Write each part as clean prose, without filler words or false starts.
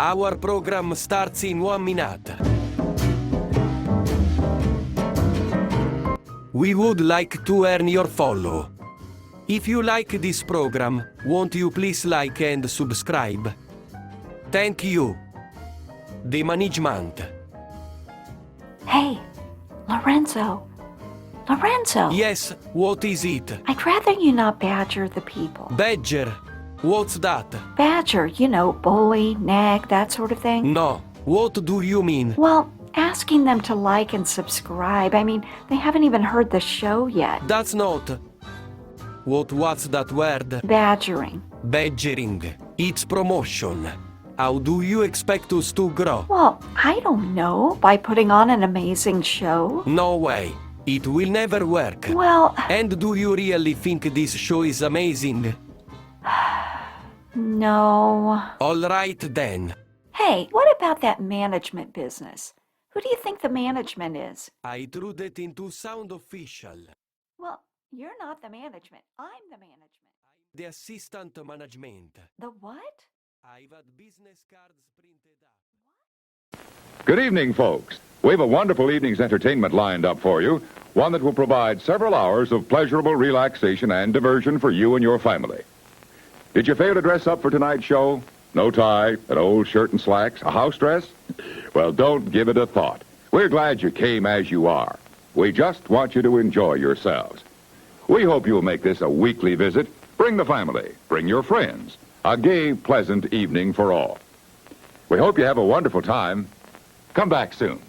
Our program starts in 1 minute. We would like to earn your follow. If you like this program, won't you please like and subscribe? Thank you. The management. Hey, Lorenzo. Lorenzo! Yes, what is it? I'd rather you not badger the people. Badger. What's that? Badger, bully, nag, that sort of thing. No. What do you mean? Well, asking them to like and subscribe. I mean, they haven't even heard the show yet. That's not. What's that word? Badgering. Badgering. It's promotion. How do you expect us to grow? Well, I don't know. By putting on an amazing show? No way. It will never work. Well... And do you really think this show is amazing? No. All right then. Hey, what about that management business? Who do you think the management is? I threw that into sound official. Well, you're not the management. I'm the management. The assistant management. The what? I've had business cards printed up. Good evening, folks. We have a wonderful evening's entertainment lined up for you, one that will provide several hours of pleasurable relaxation and diversion for you and your family. Did you fail to dress up for tonight's show? No tie, an old shirt and slacks, a house dress? Well, don't give it a thought. We're glad you came as you are. We just want you to enjoy yourselves. We hope you'll make this a weekly visit. Bring the family, bring your friends. A gay, pleasant evening for all. We hope you have a wonderful time. Come back soon.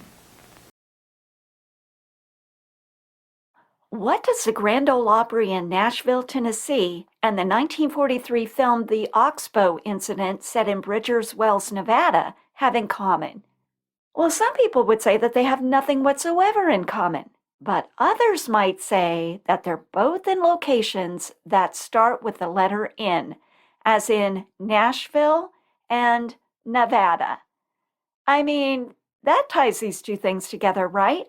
What does the Grand Ole Opry in Nashville, Tennessee, and the 1943 film The Oxbow Incident set in Bridgers Wells, Nevada, have in common? Well, some people would say that they have nothing whatsoever in common, but others might say that they're both in locations that start with the letter N, as in Nashville and Nevada. I mean, that ties these two things together, right?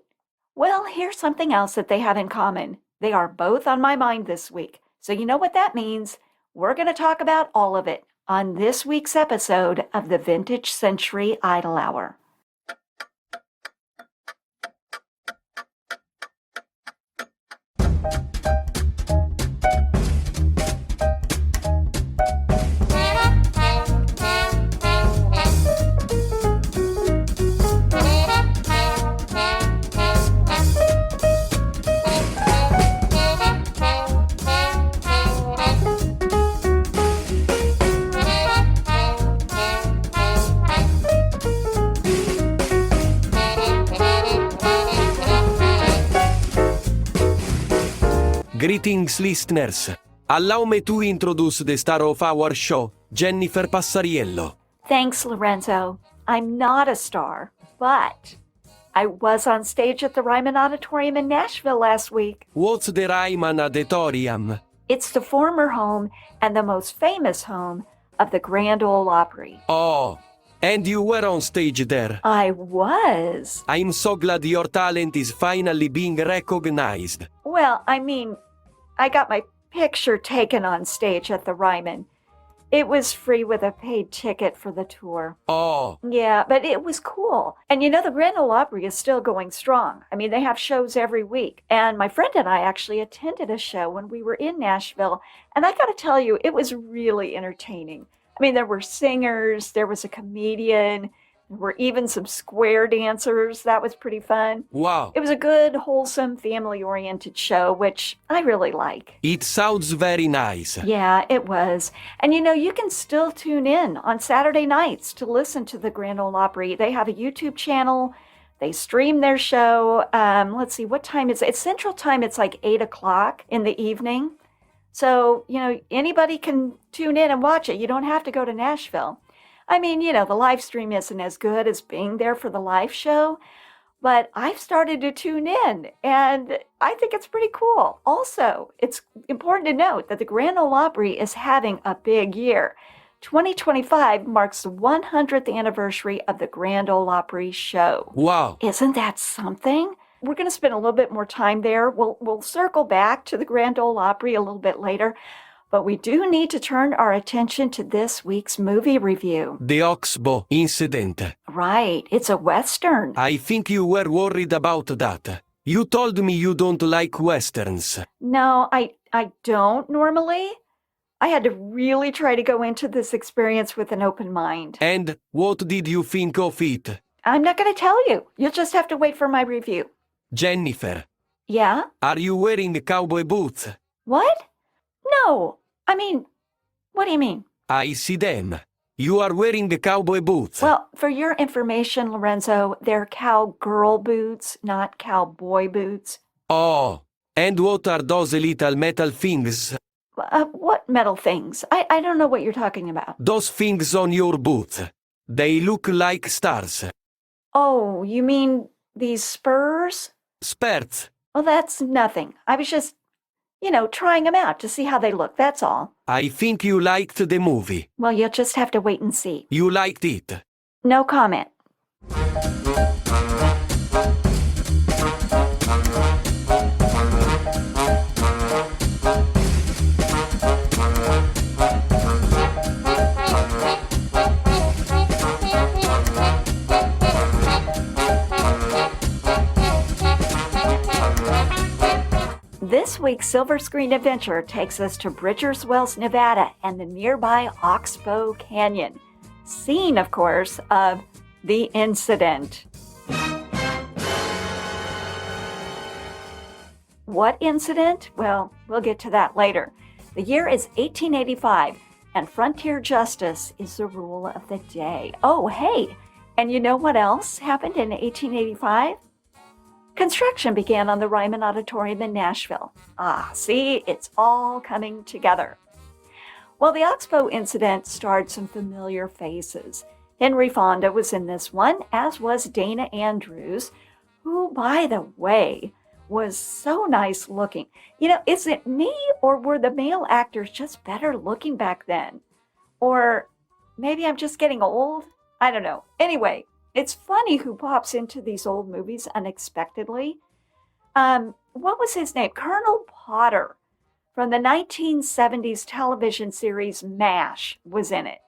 Well, here's something else that they have in common. They are both on my mind this week. So you know what that means. We're going to talk about all of it on this week's episode of the Vintage Century Idol Hour. Greetings, listeners. Allow me to introduce the star of our show, Jennifer Passariello. Thanks, Lorenzo. I'm not a star, but I was on stage at the Ryman Auditorium in Nashville last week. What's the Ryman Auditorium? It's the former home and the most famous home of the Grand Ole Opry. Oh, and you were on stage there. I was. I'm so glad your talent is finally being recognized. Well, I mean, I got my picture taken on stage at the Ryman. It was free with a paid ticket for the tour. Oh. Yeah, but it was cool. And the Grand Ole Opry is still going strong. I mean, they have shows every week. And my friend and I actually attended a show when we were in Nashville. And I got to tell you, it was really entertaining. I mean, there were singers, there was a comedian, there were even some square dancers. That was pretty fun. Wow. It was a good, wholesome, family-oriented show, which I really like. It sounds very nice. Yeah, it was. And you can still tune in on Saturday nights to listen to the Grand Ole Opry. They have a YouTube channel. They stream their show. Let's see, what time is it? It's Central Time. It's like 8 o'clock in the evening. So, anybody can tune in and watch it. You don't have to go to Nashville. I mean, the live stream isn't as good as being there for the live show, but I've started to tune in, and I think it's pretty cool. Also, it's important to note that the Grand Ole Opry is having a big year. 2025 marks the 100th anniversary of the Grand Ole Opry show. Wow. Isn't that something? We're going to spend a little bit more time there. We'll circle back to the Grand Ole Opry a little bit later. But we do need to turn our attention to this week's movie review. The Oxbow incident. Right, it's a Western. I think you were worried about that. You told me you don't like Westerns. No, I don't normally. I had to really try to go into this experience with an open mind. And what did you think of it? I'm not going to tell you. You'll just have to wait for my review. Jennifer, Yeah? are you wearing cowboy boots? What? No. I mean, what do you mean? I see them. You are wearing cowboy boots. Well, for your information, Lorenzo, they're cowgirl boots, not cowboy boots. Oh, and what are those little metal things? What metal things? I don't know what you're talking about. Those things on your boots. They look like stars. Oh, you mean these spurs? Spurs. Well, that's nothing. I was just, trying them out to see how they look, that's all. I think you liked the movie. Well, you'll just have to wait and see. You liked it. No comment. This week's Silver Screen Adventure takes us to Bridgers Wells, Nevada, and the nearby Oxbow Canyon. Scene, of course, of the incident. What incident? Well, we'll get to that later. The year is 1885, and frontier justice is the rule of the day. Oh, hey, and you know what else happened in 1885? Construction began on the Ryman Auditorium in Nashville. See, it's all coming together. Well, the Oxbow incident starred some familiar faces. Henry Fonda was in this one, as was Dana Andrews, who, by the way, was so nice looking. Is it me, or were the male actors just better looking back then? Or maybe I'm just getting old? I don't know. Anyway, it's funny who pops into these old movies unexpectedly. What was his name? Colonel Potter from the 1970s television series MASH was in it.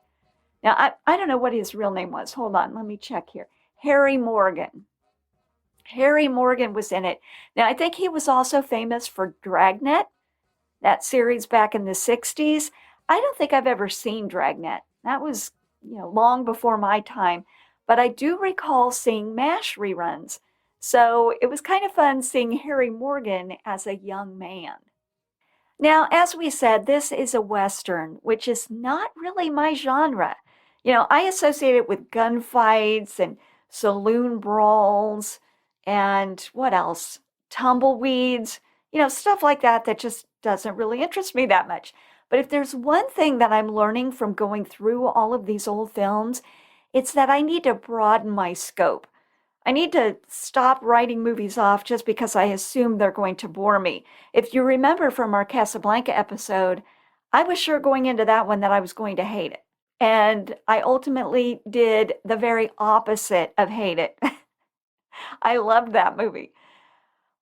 Now, I don't know what his real name was. Hold on, let me check here. Harry Morgan. Harry Morgan was in it. Now, I think he was also famous for Dragnet, that series back in the 60s. I don't think I've ever seen Dragnet. That was, long before my time. But I do recall seeing MASH reruns. So it was kind of fun seeing Harry Morgan as a young man. Now, as we said, this is a Western, which is not really my genre. I associate it with gunfights and saloon brawls and what else? Tumbleweeds, stuff like that just doesn't really interest me that much. But if there's one thing that I'm learning from going through all of these old films, it's that I need to broaden my scope. I need to stop writing movies off just because I assume they're going to bore me. If you remember from our Casablanca episode, I was sure going into that one that I was going to hate it. And I ultimately did the very opposite of hate it. I loved that movie.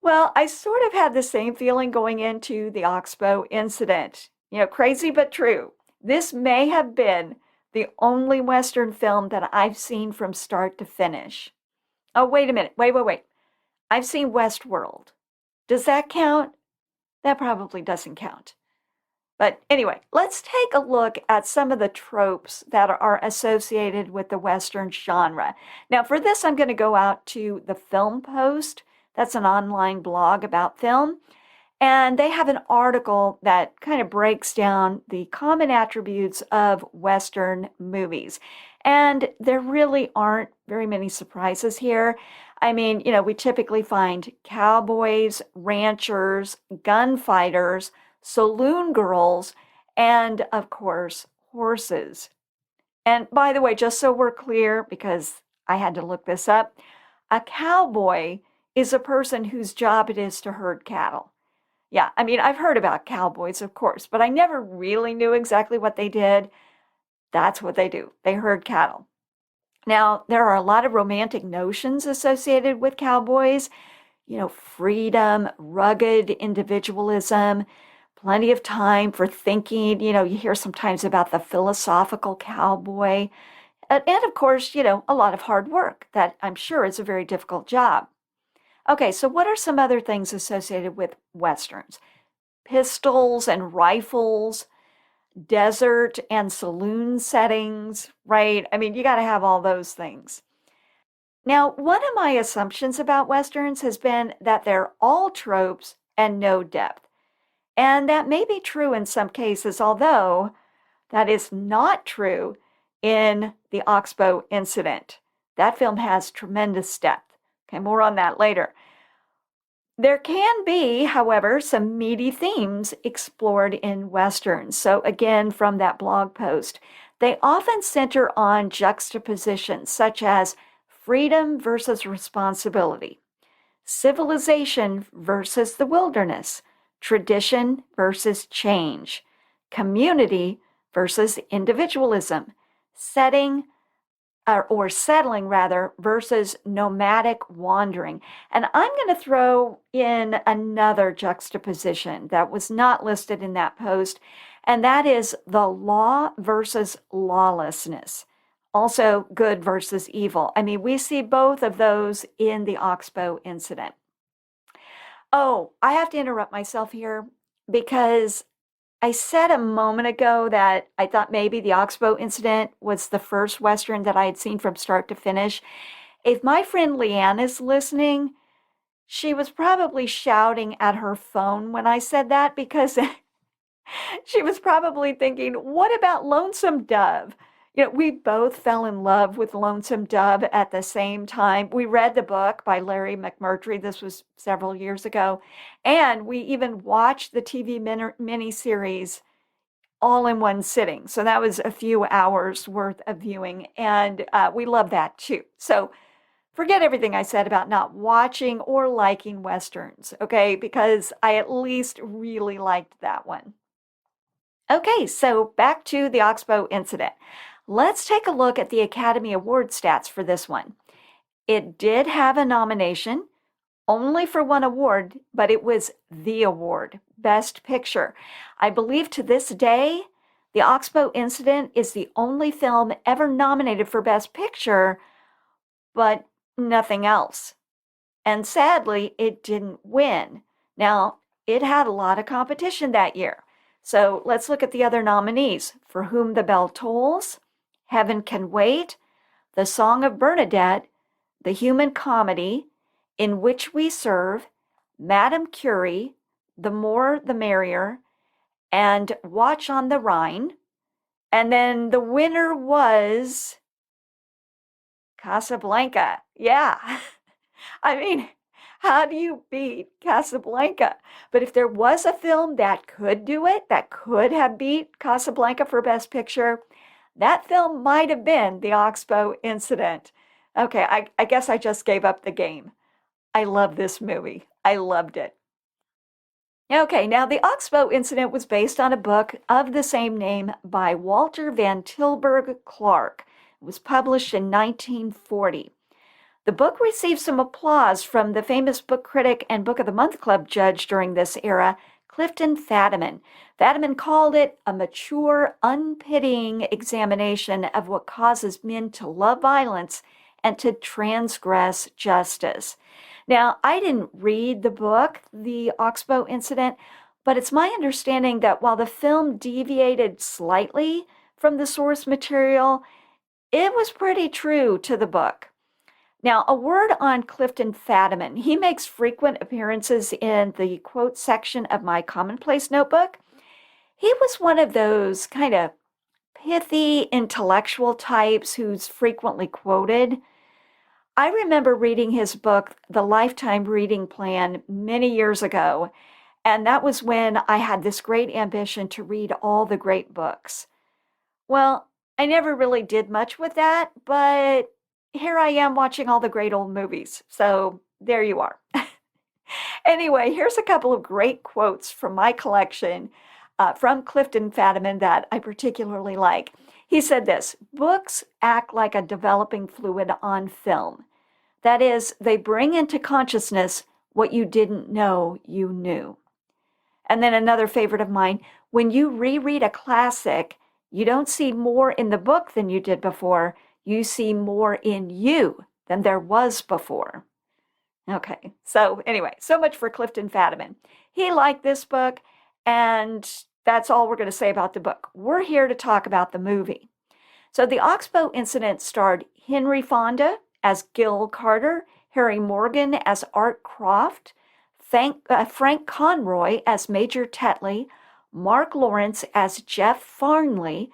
Well, I sort of had the same feeling going into the Oxbow incident. Crazy but true. This may have been the only Western film that I've seen from start to finish. Oh, wait a minute. Wait. I've seen Westworld. Does that count? That probably doesn't count. But anyway, let's take a look at some of the tropes that are associated with the Western genre. Now, for this, I'm going to go out to the Film Post. That's an online blog about film. And they have an article that kind of breaks down the common attributes of Western movies. And there really aren't very many surprises here. I mean, we typically find cowboys, ranchers, gunfighters, saloon girls, and of course, horses. And by the way, just so we're clear, because I had to look this up, a cowboy is a person whose job it is to herd cattle. Yeah, I mean, I've heard about cowboys, of course, but I never really knew exactly what they did. That's what they do. They herd cattle. Now, there are a lot of romantic notions associated with cowboys. Freedom, rugged individualism, plenty of time for thinking. You hear sometimes about the philosophical cowboy. And of course, a lot of hard work that I'm sure is a very difficult job. Okay, so what are some other things associated with Westerns? Pistols and rifles, desert and saloon settings, right? I mean, you got to have all those things. Now, one of my assumptions about Westerns has been that they're all tropes and no depth. And that may be true in some cases, although that is not true in the Oxbow incident. That film has tremendous depth. Okay, more on that later. There can be, however, some meaty themes explored in Westerns. So again, from that blog post, they often center on juxtapositions such as freedom versus responsibility, civilization versus the wilderness, tradition versus change, community versus individualism, settling versus nomadic wandering. And I'm going to throw in another juxtaposition that was not listed in that post, and that is the law versus lawlessness. Also, good versus evil. I mean, we see both of those in the Oxbow incident. Oh, I have to interrupt myself here because I said a moment ago that I thought maybe the Oxbow incident was the first Western that I had seen from start to finish. If my friend Leanne is listening, she was probably shouting at her phone when I said that because she was probably thinking, what about Lonesome Dove? We both fell in love with Lonesome Dove at the same time. We read the book by Larry McMurtry. This was several years ago. And we even watched the TV miniseries all in one sitting. So that was a few hours worth of viewing. And we love that too. So forget everything I said about not watching or liking Westerns, okay? Because I at least really liked that one. Okay, so back to the Oxbow incident. Let's take a look at the Academy Award stats for this one. It did have a nomination, only for one award, but it was the award, Best Picture. I believe to this day, the Oxbow incident is the only film ever nominated for Best Picture, but nothing else. And sadly, it didn't win. Now, it had a lot of competition that year. So let's look at the other nominees. For Whom the Bell Tolls, Heaven Can Wait, The Song of Bernadette, The Human Comedy, In Which We Serve, Madame Curie, The More the Merrier, and Watch on the Rhine. And then the winner was Casablanca. Yeah. I mean, how do you beat Casablanca? But if there was a film that could do it, that could have beat Casablanca for Best Picture, that film might have been the Oxbow incident. Okay, I guess I just gave up the game. I love this movie. I loved it. Okay, now the Oxbow incident was based on a book of the same name by Walter Van Tilburg Clark. It was published in 1940. The book received some applause from the famous book critic and Book of the Month Club judge during this era, Clifton Fadiman. Fadiman called it a mature, unpitying examination of what causes men to love violence and to transgress justice. Now, I didn't read the book, The Oxbow Incident, but it's my understanding that while the film deviated slightly from the source material, it was pretty true to the book. Now, a word on Clifton Fadiman. He makes frequent appearances in the quote section of my commonplace notebook. He was one of those kind of pithy intellectual types who's frequently quoted. I remember reading his book, The Lifetime Reading Plan, many years ago, and that was when I had this great ambition to read all the great books. Well, I never really did much with that, but here I am watching all the great old movies. So there you are. Anyway, here's a couple of great quotes from my collection from Clifton Fadiman that I particularly like. He said this: books act like a developing fluid on film. That is, they bring into consciousness what you didn't know you knew. And then another favorite of mine, when you reread a classic, you don't see more in the book than you did before. You see more in you than there was before. Okay, so anyway, so much for Clifton Fadiman. He liked this book, and that's all we're going to say about the book. We're here to talk about the movie. So the Oxbow incident starred Henry Fonda as Gil Carter, Harry Morgan as Art Croft, Frank Conroy as Major Tetley, Mark Lawrence as Jeff Farnley,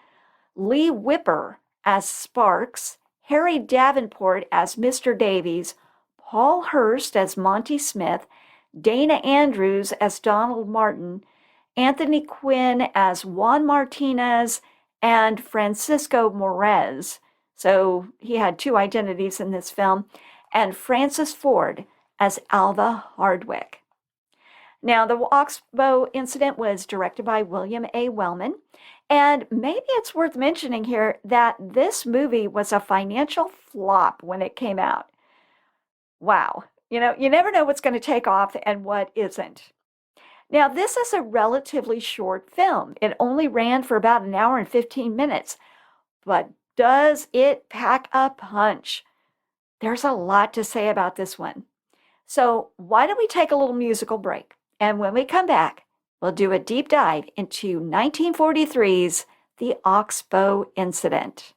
Lee Whipper as Sparks, Harry Davenport as Mr. Davies, Paul Hurst as Monty Smith, Dana Andrews as Donald Martin, Anthony Quinn as Juan Martinez, and Francisco Morez. So he had two identities in this film, and Francis Ford as Alva Hardwick. Now, the Oxbow incident was directed by William A. Wellman, and maybe it's worth mentioning here that this movie was a financial flop when it came out. Wow. You never know what's going to take off and what isn't. Now, this is a relatively short film. It only ran for about an hour and 15 minutes, but does it pack a punch? There's a lot to say about this one. So why don't we take a little musical break? And when we come back, we'll do a deep dive into 1943's The Oxbow Incident.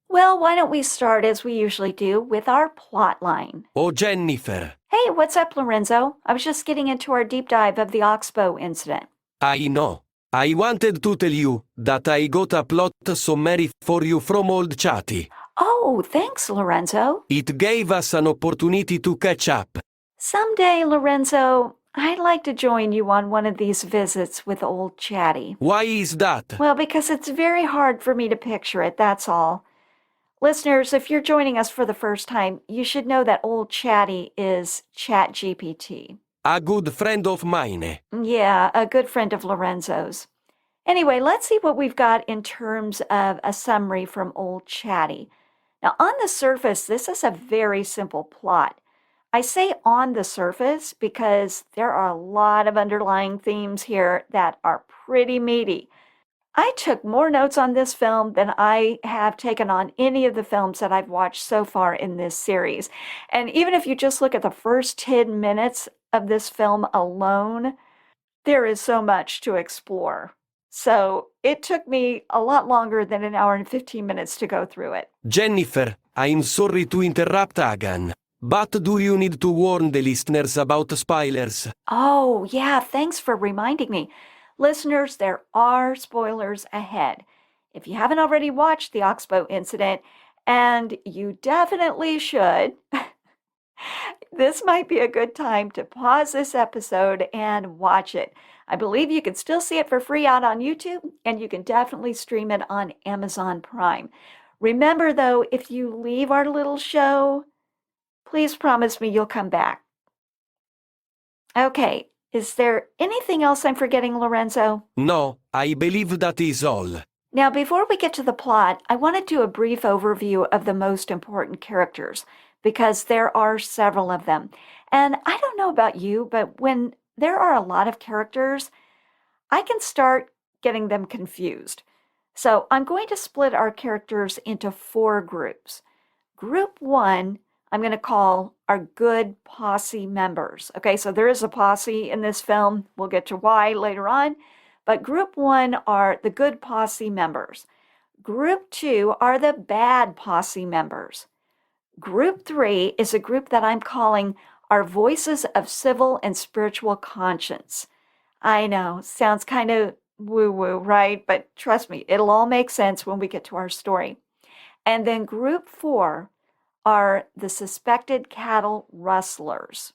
Well, why don't we start as we usually do with our plot line? Oh, Jennifer, Hey, what's up, Lorenzo? I was just getting into our deep dive of the Oxbow incident. I know. I wanted to tell you that I got a plot summary for you from old Chatty. Oh, thanks, Lorenzo. It gave us an opportunity to catch up. Someday, Lorenzo, I'd like to join you on one of these visits with old Chatty. Why is that? Well, because it's very hard for me to picture it, that's all. Listeners, if you're joining us for the first time, you should know that old Chatty is ChatGPT. A good friend of mine. Yeah, a good friend of Lorenzo's. Anyway, let's see what we've got in terms of a summary from old Chatty. Now, on the surface, this is a very simple plot. I say on the surface because there are a lot of underlying themes here that are pretty meaty. I took more notes on this film than I have taken on any of the films that I've watched so far in this series. And even if you just look at the first 10 minutes of this film alone, there is so much to explore. So it took me a lot longer than an hour and 15 minutes to go through it. Jennifer, I'm sorry to interrupt again. But do you need to warn the listeners about spoilers? Oh, yeah, thanks for reminding me. Listeners, there are spoilers ahead. If you haven't already watched the Oxbow incident, and you definitely should, this might be a good time to pause this episode and watch it. I believe you can still see it for free out on YouTube, and you can definitely stream it on Amazon Prime. Remember, though, if you leave our little show, please promise me you'll come back. Okay, is there anything else I'm forgetting, Lorenzo? No, I believe that is all. Now, before we get to the plot, I want to do a brief overview of the most important characters, because there are several of them. And I don't know about you, but when there are a lot of characters, I can start getting them confused. So I'm going to split our characters into 4 groups. Group 1, I'm going to call our good posse members. Okay, so there is a posse in this film. We'll get to why later on. But group 1 are the good posse members. Group 2 are the bad posse members. Group 3 is a group that I'm calling our voices of civil and spiritual conscience. I know, sounds kind of woo-woo, right? But trust me, it'll all make sense when we get to our story. And then group 4 are the suspected cattle rustlers.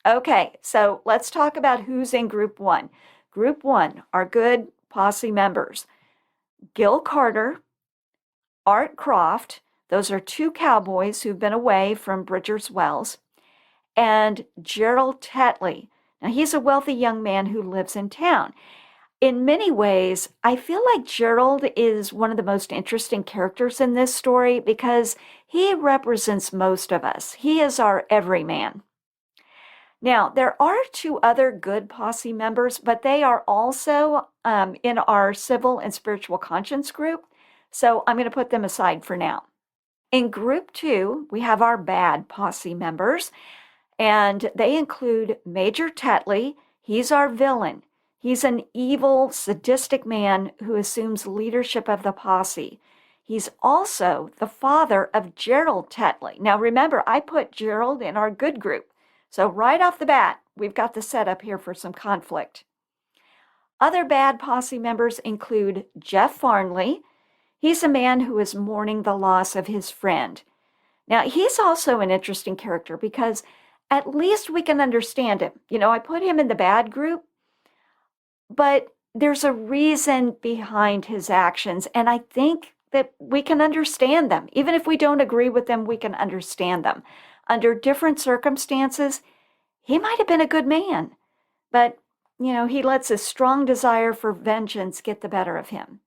Okay, so let's talk about who's in group 1. Group 1 are good posse members. Gil Carter, Art Croft, those are 2 cowboys who've been away from Bridger's Wells, and Gerald Tetley. Now, he's a wealthy young man who lives in town. In many ways, I feel like Gerald is one of the most interesting characters in this story because he represents most of us. He is our everyman. Now, there are 2 other good posse members, but they are also in our civil and spiritual conscience group, so I'm going to put them aside for now. In group 2, we have our bad posse members, and they include Major Tetley. He's our villain. He's an evil, sadistic man who assumes leadership of the posse. He's also the father of Gerald Tetley. Now remember, I put Gerald in our good group. So right off the bat, we've got the setup here for some conflict. Other bad posse members include Jeff Farnley. He's a man who is mourning the loss of his friend. Now, he's also an interesting character because at least we can understand him. You know, I put him in the bad group, but there's a reason behind his actions, and I think that we can understand them. Even if we don't agree with them, we can understand them. Under different circumstances, he might have been a good man, but, you know, he lets his strong desire for vengeance get the better of him.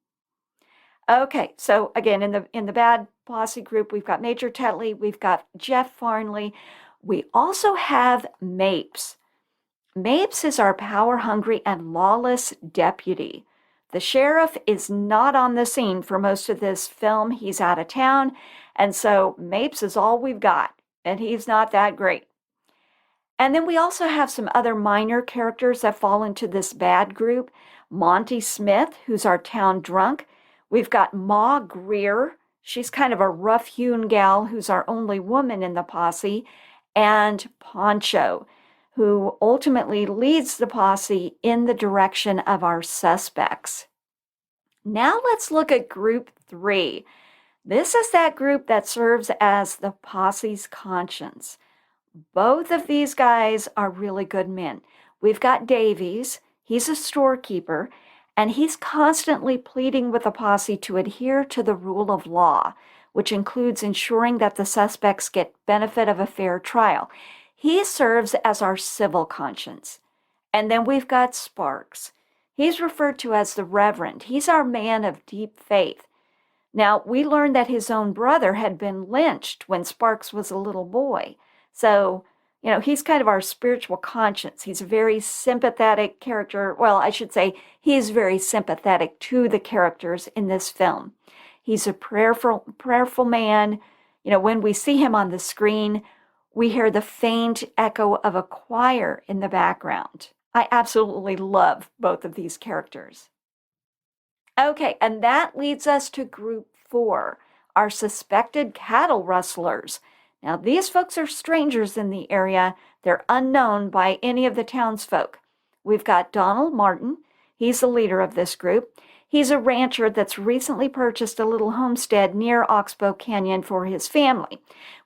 Okay, so again, in the bad posse group, we've got Major Tetley, we've got Jeff Farnley. We also have Mapes. Mapes is our power-hungry and lawless deputy. The sheriff is not on the scene for most of this film. He's out of town, and so Mapes is all we've got, and he's not that great. And then we also have some other minor characters that fall into this bad group. Monty Smith, who's our town drunk. We've got Ma Greer. She's kind of a rough-hewn gal who's our only woman in the posse. And Poncho, who ultimately leads the posse in the direction of our suspects. Now let's look at group 3. This is that group that serves as the posse's conscience. Both of these guys are really good men. We've got Davies, he's a storekeeper, and he's constantly pleading with the posse to adhere to the rule of law, which includes ensuring that the suspects get benefit of a fair trial. He serves as our civil conscience. And then we've got Sparks. He's referred to as the Reverend. He's our man of deep faith. Now, we learned that his own brother had been lynched when Sparks was a little boy. So, he's kind of our spiritual conscience. He's a very sympathetic character. Well, I should say he's very sympathetic to the characters in this film. He's a prayerful man. When we see him on the screen, we hear the faint echo of a choir in the background. I absolutely love both of these characters. Okay, and that leads us to group 4, our suspected cattle rustlers. Now, these folks are strangers in the area. They're unknown by any of the townsfolk. We've got Donald Martin. He's the leader of this group. He's a rancher that's recently purchased a little homestead near Oxbow Canyon for his family.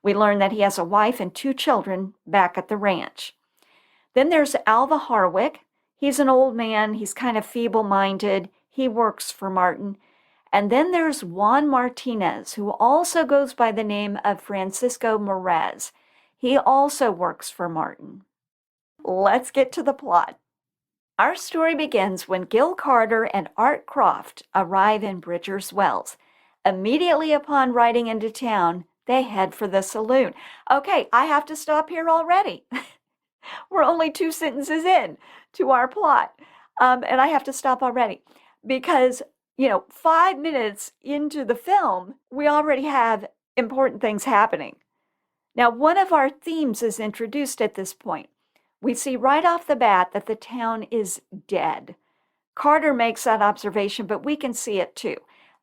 We learn that he has a wife and 2 children back at the ranch. Then there's Alva Harwick. He's an old man. He's kind of feeble-minded. He works for Martin. And then there's Juan Martinez, who also goes by the name of Francisco Morez. He also works for Martin. Let's get to the plot. Our story begins when Gil Carter and Art Croft arrive in Bridger's Wells. Immediately upon riding into town, they head for the saloon. Okay, I have to stop here already. We're only 2 sentences in to our plot, and I have to stop already because 5 minutes into the film, we already have important things happening. Now, one of our themes is introduced at this point. We see right off the bat that the town is dead. Carter makes that observation, but we can see it too.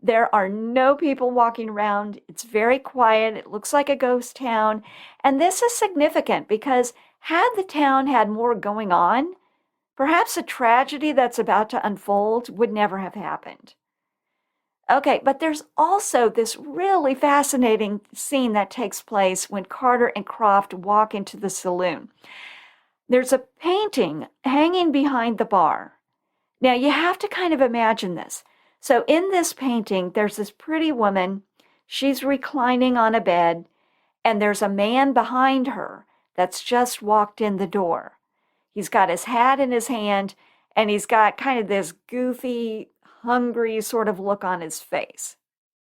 There are no people walking around. It's very quiet. It looks like a ghost town. And this is significant because had the town had more going on, perhaps a tragedy that's about to unfold would never have happened. Okay, but there's also this really fascinating scene that takes place when Carter and Croft walk into the saloon. There's a painting hanging behind the bar. Now, you have to kind of imagine this. So in this painting, there's this pretty woman. She's reclining on a bed, and there's a man behind her that's just walked in the door. He's got his hat in his hand, and he's got kind of this goofy, hungry sort of look on his face.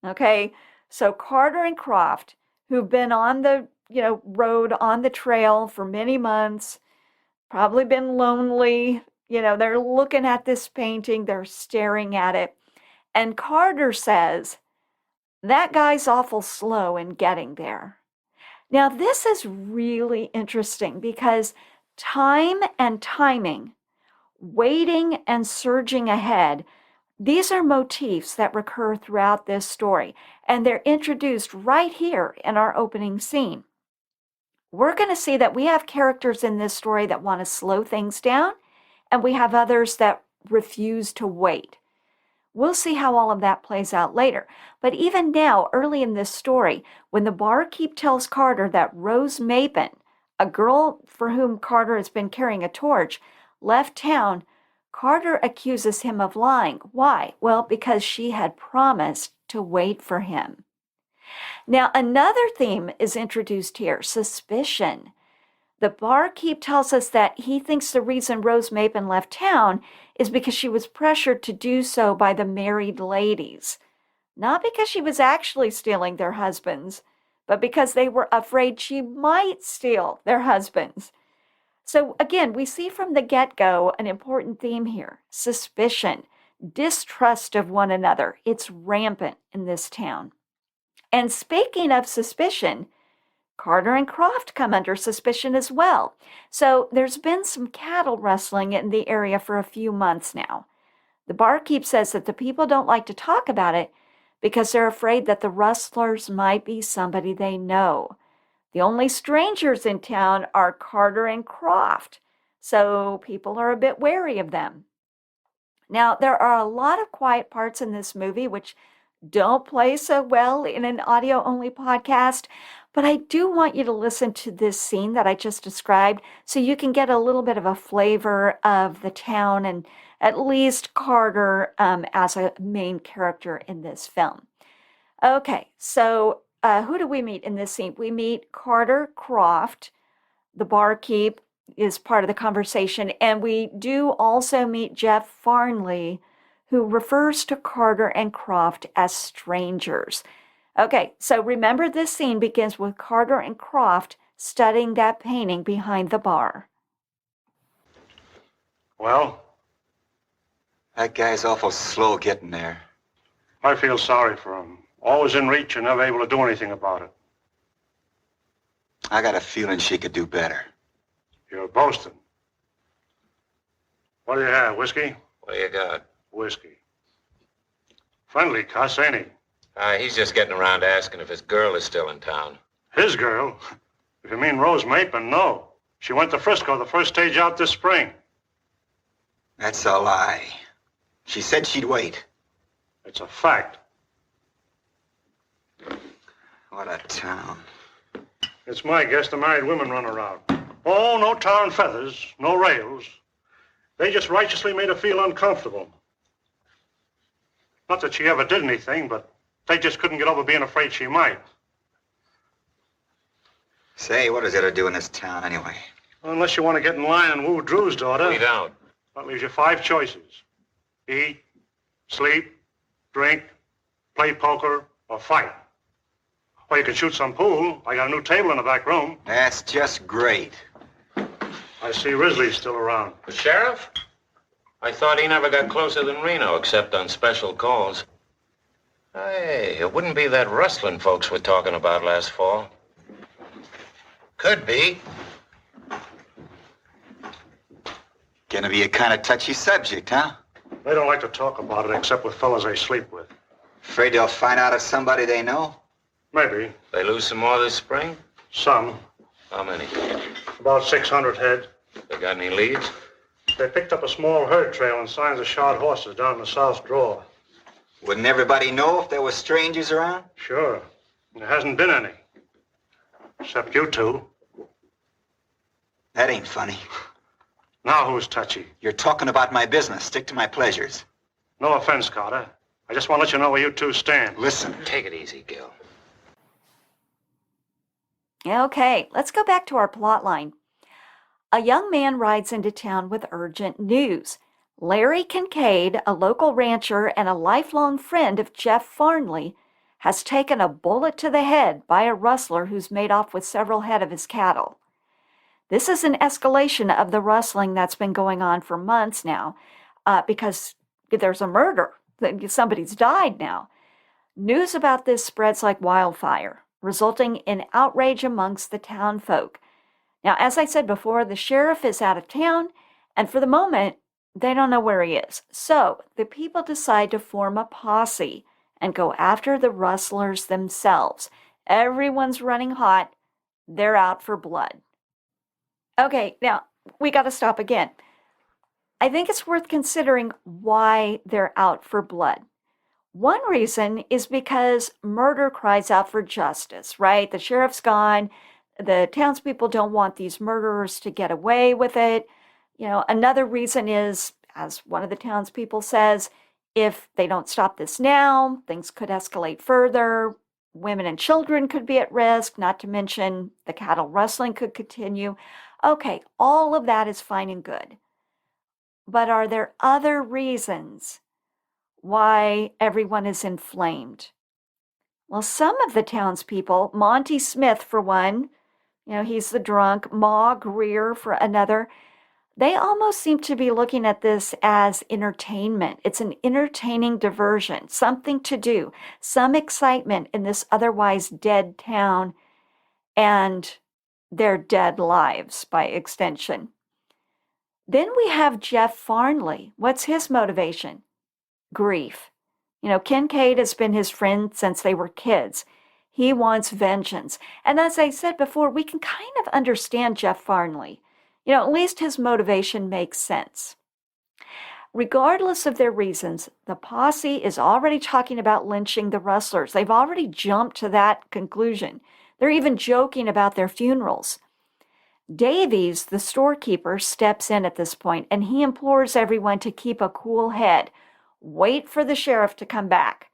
Okay, so Carter and Croft, who've been on the road, on the trail for many months, probably been lonely, they're looking at this painting, they're staring at it, and Carter says, "That guy's awful slow in getting there." Now, this is really interesting because time and timing, waiting and surging ahead, these are motifs that recur throughout this story, and they're introduced right here in our opening scene. We're going to see that we have characters in this story that want to slow things down, and we have others that refuse to wait. We'll see how all of that plays out later. But even now, early in this story, when the barkeep tells Carter that Rose Mapin, a girl for whom Carter has been carrying a torch, left town, Carter accuses him of lying. Why? Well, because she had promised to wait for him. Now, another theme is introduced here, suspicion. The barkeep tells us that he thinks the reason Rose Mapin left town is because she was pressured to do so by the married ladies. Not because she was actually stealing their husbands, but because they were afraid she might steal their husbands. So again, we see from the get-go an important theme here, suspicion, distrust of one another. It's rampant in this town. And speaking of suspicion, Carter and Croft come under suspicion as well. So there's been some cattle rustling in the area for a few months now. The barkeep says that the people don't like to talk about it because they're afraid that the rustlers might be somebody they know. The only strangers in town are Carter and Croft, so people are a bit wary of them. Now, there are a lot of quiet parts in this movie, which don't play so well in an audio-only podcast, but I do want you to listen to this scene that I just described so you can get a little bit of a flavor of the town and at least Carter as a main character in this film. Okay, so who do we meet in this scene? We meet Carter Croft, the barkeep is part of the conversation, and we do also meet Jeff Farnley, who refers to Carter and Croft as strangers. Okay, so remember this scene begins with Carter and Croft studying that painting behind the bar. Well? That guy's awful slow getting there. I feel sorry for him. Always in reach and never able to do anything about it. I got a feeling she could do better. You're boasting. What do you have, whiskey? What do you got? Whiskey. Friendly cuss, ain't he? He's just getting around asking if his girl is still in town. His girl? If you mean Rose Mapin, no. She went to Frisco the first stage out this spring. That's a lie. She said she'd wait. It's a fact. What a town. It's my guess the married women run around. Oh, no tar and feathers, no rails. They just righteously made her feel uncomfortable. Not that she ever did anything, but they just couldn't get over being afraid she might. Say, what does it to do in this town anyway? Well, unless you want to get in line and woo Drew's daughter. We don't. That leaves you 5 choices. Eat, sleep, drink, play poker, or fight. Or you can shoot some pool. I got a new table in the back room. That's just great. I see Risley's still around. The sheriff? I thought he never got closer than Reno, except on special calls. Hey, it wouldn't be that rustling folks were talking about last fall. Could be. Gonna be a kind of touchy subject, huh? They don't like to talk about it except with fellas they sleep with. Afraid they'll find out it's somebody they know? Maybe. They lose some more this spring? Some. How many? About 600 head. They got any leads? They picked up a small herd trail and signs of shod horses down in the south drawer. Wouldn't everybody know if there were strangers around? Sure. There hasn't been any. Except you two. That ain't funny. Now who's touchy? You're talking about my business. Stick to my pleasures. No offense, Carter. I just want to let you know where you two stand. Listen. Take it easy, Gil. Okay, let's go back to our plot line. A young man rides into town with urgent news. Larry Kincaid, a local rancher and a lifelong friend of Jeff Farnley, has taken a bullet to the head by a rustler who's made off with several head of his cattle. This is an escalation of the rustling that's been going on for months now, because there's a murder. Somebody's died now. News about this spreads like wildfire, resulting in outrage amongst the town folk. Now, as I said before, the sheriff is out of town, and for the moment, they don't know where he is. So the people decide to form a posse and go after the rustlers themselves. Everyone's running hot. They're out for blood. Okay, now we got to stop again. I think it's worth considering why they're out for blood. One reason is because murder cries out for justice, right? The sheriff's gone. The townspeople don't want these murderers to get away with it. Another reason is, as one of the townspeople says, if they don't stop this now, things could escalate further. Women and children could be at risk, not to mention the cattle rustling could continue. Okay, all of that is fine and good. But are there other reasons why everyone is inflamed? Well, some of the townspeople, Monty Smith for one, he's the drunk, Ma Greer for another, they almost seem to be looking at this as entertainment. It's an entertaining diversion, something to do, some excitement in this otherwise dead town and their dead lives by extension. Then we have Jeff Farnley. What's his motivation? Grief. Kincaid has been his friend since they were kids. He wants vengeance. And as I said before, we can kind of understand Jeff Farnley. At least his motivation makes sense. Regardless of their reasons, the posse is already talking about lynching the rustlers. They've already jumped to that conclusion. They're even joking about their funerals. Davies, the storekeeper, steps in at this point, and he implores everyone to keep a cool head. Wait for the sheriff to come back.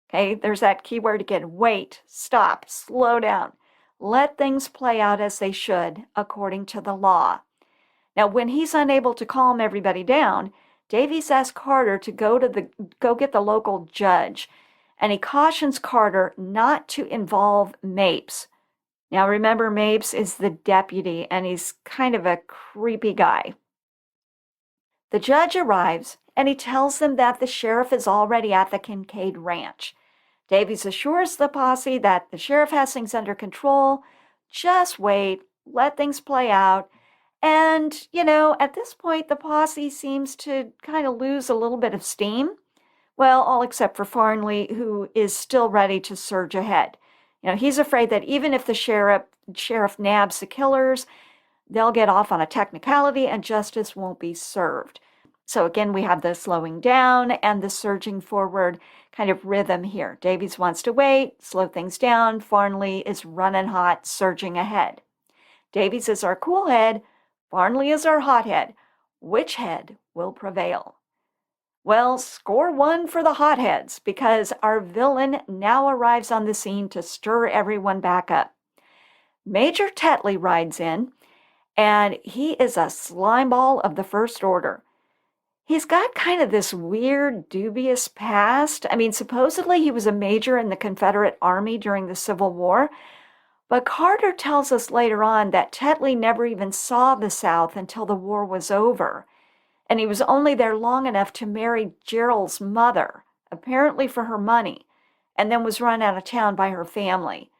Okay, there's that key word again. Wait, stop, slow down. Let things play out as they should, according to the law. Now, when he's unable to calm everybody down, Davies asks Carter to go get the local judge, and he cautions Carter not to involve Mapes. Now, remember, Mapes is the deputy, and he's kind of a creepy guy. The judge arrives, and he tells them that the sheriff is already at the Kincaid Ranch. Davies assures the posse that the sheriff has things under control. Just wait, let things play out. And, at this point, the posse seems to kind of lose a little bit of steam. Well, all except for Farnley, who is still ready to surge ahead. He's afraid that even if the sheriff nabs the killers, they'll get off on a technicality and justice won't be served. So again, we have the slowing down and the surging forward kind of rhythm here. Davies wants to wait, slow things down. Farnley is running hot, surging ahead. Davies is our cool head. Farnley is our hot head. Which head will prevail? Well, score one for the hotheads, because our villain now arrives on the scene to stir everyone back up. Major Tetley rides in, and he is a slimeball of the first order. He's got kind of this weird, dubious past. Supposedly he was a major in the Confederate Army during the Civil War, but Carter tells us later on that Tetley never even saw the South until the war was over. And he was only there long enough to marry Gerald's mother, apparently for her money, and then was run out of town by her family.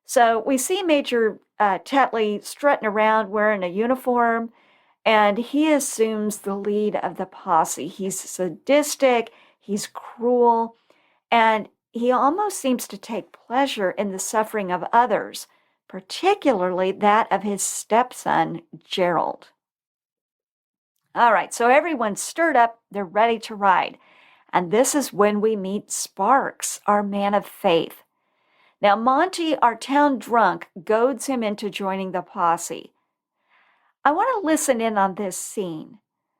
So we see Major Tetley strutting around wearing a uniform, and he assumes the lead of the posse. He's sadistic, he's cruel, and he almost seems to take pleasure in the suffering of others, particularly that of his stepson, Gerald. All right, so everyone's stirred up, they're ready to ride. And this is when we meet Sparks, our man of faith. Now, Monty, our town drunk, goads him into joining the posse. I want to listen in on this scene.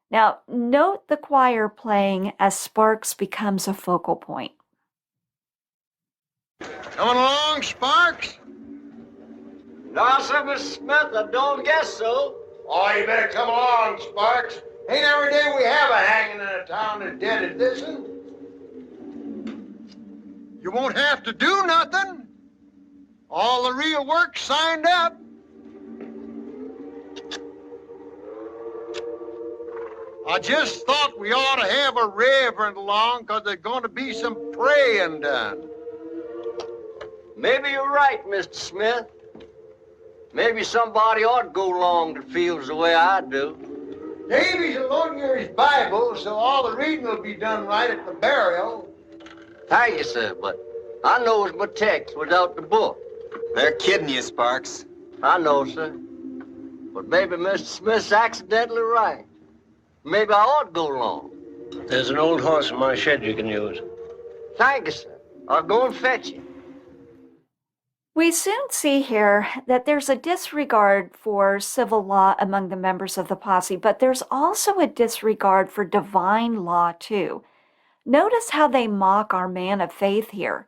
Now, note the choir playing as Sparks becomes a focal point. Coming along, Sparks? No, sir, Mr. Smith, I don't guess so. Oh, you better come along, Sparks. Ain't every day we have a hanging in a town as dead as this one. You won't have to do nothing. All the real work signed up. I just thought we ought to have a reverend along, 'cause there's going to be some praying done. Maybe you're right, Mr. Smith. Maybe somebody ought to go along that feels the way I do. Davy's a loaning her his Bible, so all the reading will be done right at the burial. Thank you, sir, but I knows my text without the book. They're kidding you, Sparks. I know, sir. But maybe Mr. Smith's accidentally right. Maybe I ought to go along. There's an old horse in my shed you can use. Thank you, sir. I'll go and fetch it. We soon see here that there's a disregard for civil law among the members of the posse, but there's also a disregard for divine law, too. Notice how they mock our man of faith here.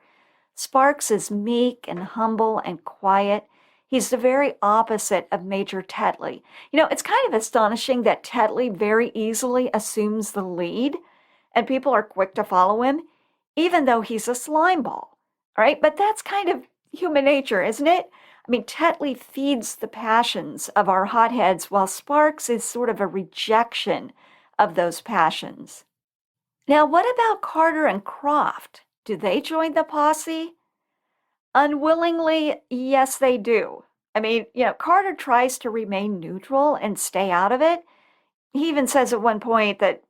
Sparks is meek and humble and quiet. He's the very opposite of Major Tetley. It's kind of astonishing that Tetley very easily assumes the lead, and people are quick to follow him, even though he's a slimeball, right? But that's kind of human nature, isn't it? Tetley feeds the passions of our hotheads, while Sparks is sort of a rejection of those passions. Now, what about Carter and Croft? Do they join the posse? Unwillingly, yes, they do. Carter tries to remain neutral and stay out of it. He even says at one point that,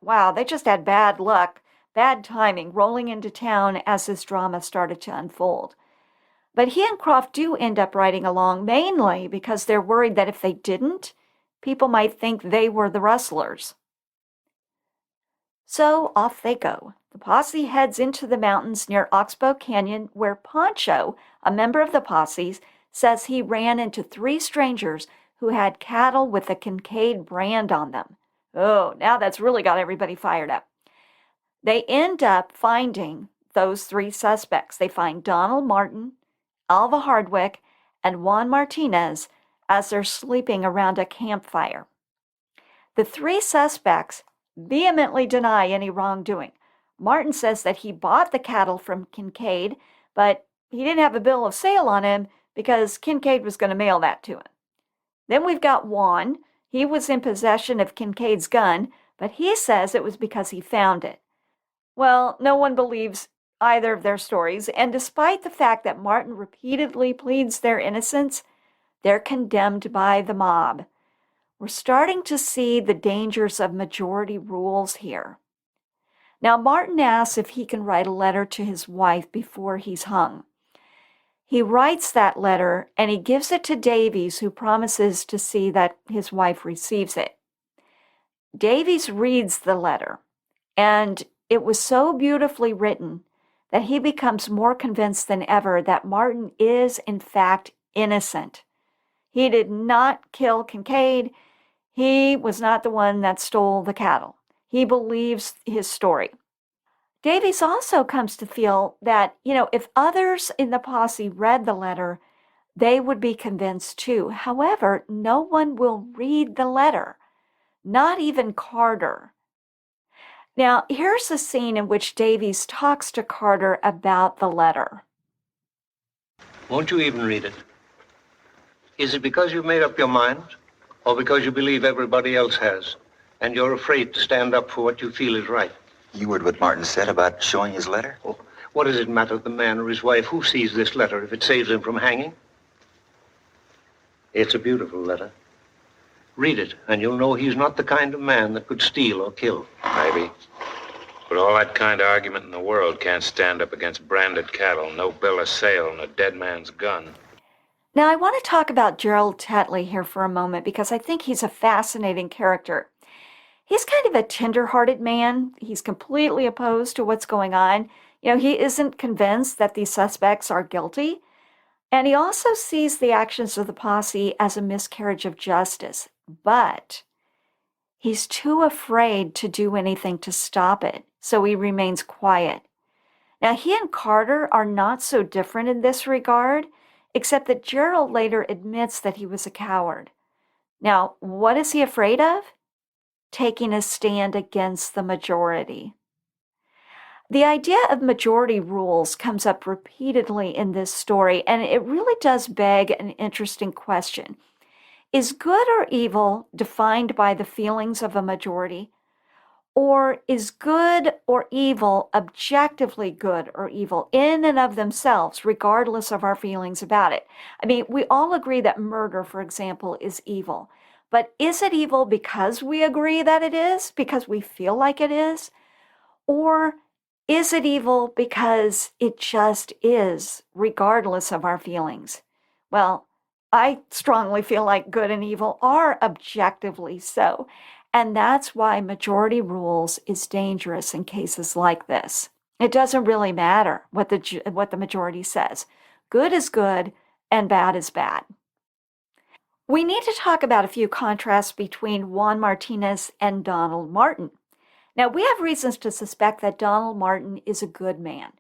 wow, they just had bad luck, bad timing, rolling into town as this drama started to unfold. But he and Croft do end up riding along, mainly because they're worried that if they didn't, people might think they were the rustlers. So off they go. The posse heads into the mountains near Oxbow Canyon, where Poncho, a member of the posse, says he ran into 3 strangers who had cattle with the Kincaid brand on them. Oh, now that's really got everybody fired up. They end up finding those 3 suspects. They find Donald Martin, Alva Hardwick, and Juan Martinez as they're sleeping around a campfire. The 3 suspects vehemently deny any wrongdoing. Martin says that he bought the cattle from Kincaid, but he didn't have a bill of sale on him because Kincaid was going to mail that to him. Then we've got Juan. He was in possession of Kincaid's gun, but he says it was because he found it. Well, no one believes either of their stories, and despite the fact that Martin repeatedly pleads their innocence, they're condemned by the mob. We're starting to see the dangers of majority rules here. Now, Martin asks if he can write a letter to his wife before he's hung. He writes that letter and he gives it to Davies, who promises to see that his wife receives it. Davies reads the letter, and it was so beautifully written that he becomes more convinced than ever that Martin is, in fact, innocent. He did not kill Kincaid. He was not the one that stole the cattle. He believes his story. Davies also comes to feel that, if others in the posse read the letter, they would be convinced too. However, no one will read the letter, not even Carter. Now, here's a scene in which Davies talks to Carter about the letter. Won't you even read it? Is it because you've made up your mind, or because you believe everybody else has, and you're afraid to stand up for what you feel is right? You heard what Martin said about showing his letter? Oh, what does it matter to the man or his wife who sees this letter if it saves him from hanging? It's a beautiful letter. Read it, and you'll know he's not the kind of man that could steal or kill. Maybe. But all that kind of argument in the world can't stand up against branded cattle, no bill of sale, and a dead man's gun. Now, I want to talk about Gerald Tetley here for a moment because I think he's a fascinating character. He's kind of a tender-hearted man. He's completely opposed to what's going on. He isn't convinced that these suspects are guilty. And he also sees the actions of the posse as a miscarriage of justice. But he's too afraid to do anything to stop it, so he remains quiet. Now, he and Carter are not so different in this regard, except that Gerald later admits that he was a coward. Now, what is he afraid of? Taking a stand against the majority. The idea of majority rules comes up repeatedly in this story, and it really does beg an interesting question. Is good or evil defined by the feelings of a majority? Or is good or evil objectively good or evil in and of themselves, regardless of our feelings about it? I mean, we all agree that murder, for example, is evil. But is it evil because we agree that it is, because we feel like it is? Or is it evil because it just is, regardless of our feelings? Well, I strongly feel like good and evil are objectively so. And that's why majority rules is dangerous in cases like this. It doesn't really matter what the majority says. Good is good and bad is bad. We need to talk about a few contrasts between Juan Martinez and Donald Martin. Now, we have reasons to suspect that Donald Martin is a good man.